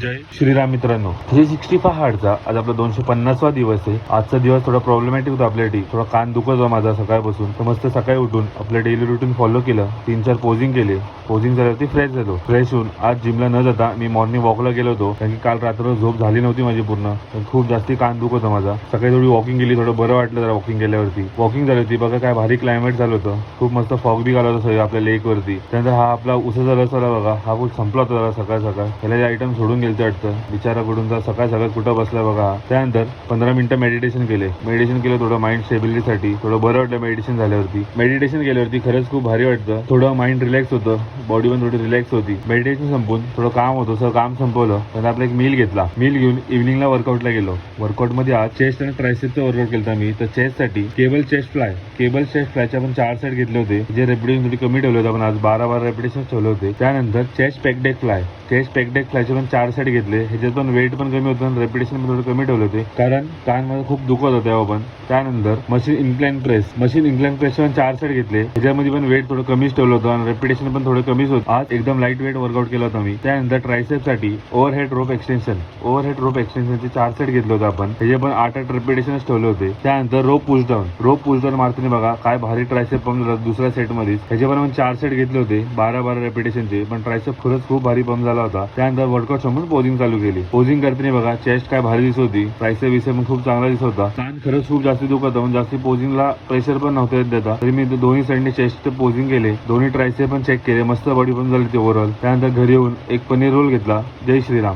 जय श्रीराम मित्रांनो, 365 हार्टचा आज आपला 250वा दिवस आहे. आजचा दिवस थोडा प्रॉब्लेमॅटिक होता आपल्यासाठी. थोडा कान दुखत होता माझा सकाळपासून. तर मस्त सकाळी उठून आपलं डेली रुटीन फॉलो केलं. 3-4 पोजिंग केले. पोजिंग झाल्यावरती फ्रेश झालो. फ्रेश होऊन आज जिमला न जाता मी मॉर्निंग वॉकला गेलो होतो, कारण की काल रात्र झोप झाली नव्हती माझी पूर्ण. खूप जास्ती कान दुखत होता माझा. सकाळी थोडी वॉकिंग केली, थोडं बरं वाटलं जरा वॉकिंग केल्यावरती. वॉकिंग झाली होती बघा, काय भारी क्लायमेट झालं होतं. खूप मस्त फॉग बी आला होता सगळं आपल्या लेक वरती. त्यानंतर हा आपला उसाचा रस होता बघा, हा खूप संपला होता जरा सकाळ सकाळ. त्याला जे आयटम सोडून गेलते वाटतं बिचाराकडून. तर सकाळ सकाळ कुठं बसलाय बघा. त्यानंतर 15 मिनिटं मेडिटेशन केलं थोडं माइंड स्टेबिलिटीसाठी. थोडं बरं वाटलं मेडिटेशन झाल्यावरती. मेडिटेशन केल्यावरती खरंच खूप भारी वाटतं. थोडं माइंड रिलॅक्स होतं, बॉडी पण थोडी रिलॅक्स होती. मेडिटेशन संपून थोडं काम होतं, सगळं काम संपवलं. त्यानंतर आपला एक मील घेतला. मील घेऊन इव्हिनिंगला वर्कआउटला गेलो. वर्कआउट मध्ये आज चेस्ट आणि ट्रायसेपचा वर्कआउट केला मी. तर चेस्टसाठी केबल चेस्ट फ्लायचे आपण 4 सेट घेतले होते, जे रेपिटेशन थोडी कमी ठेवले होते आपण. आज 12 रेपिटेशन ठेवले होते. त्यानंतर चेस्ट पॅकडेक फ्लायचे पण 4 सेट घेतले. ह्याच्यात पण वेट पण कमी होतं आणि रेपिटेशन पण थोडं कमी ठेवले होते, कारण कान मध्ये खूप दुखत होतं तेव्हा पण. त्यानंतर मशीन इन्क्लाइन प्रेसचे पण 4 सेट घेतले. ह्याच्यामध्ये पण वेट थोडं कमीच ठेवलं होतं आणि रेपिटेशन पण थोडं कमीच होतं. आज एकदम लाईट वेट वर्कआउट केला होता मी. त्यानंतर ट्रायसेपसाठी ओव्हरहेड रोप एक्सटेन्शनचे 4 सेट घेतले होते आपण. ह्याचे पण 8 रेपिटेशनच ठेवले होते. त्यानंतर रोप पुशडाऊन मारताना बघा काय भारी ट्रायसेप पंप झाला दुसऱ्या सेट मध्ये. ह्याचे पण 4 सेट घेतले होते 12 रेपिटेशनचे. पण ट्रायसेप खरंच खूप भारी पंप झाला होता. त्यानंतर वर्कआउट संपून पोजिंग चालू केली. पोजिंग करताना बघा चेस्ट काय भारी दिसत होती, ट्रायसेप विषय पण खूप चांगला दिसत होता. कान खरंच खूप जास्त दुखत होतं, पण जास्ती पोजिंगला प्रेशर पण नव्हते देता. तरी मी दोन्ही साईडने चेस्ट पोजिंग केले. दोन्ही ट्रायसेप पण चेक केले. मस्त बॉडी पण झाली ती ओव्हरऑल. त्यानंतर घरी येऊन एक पनीर रोल घेतला. जय श्रीराम.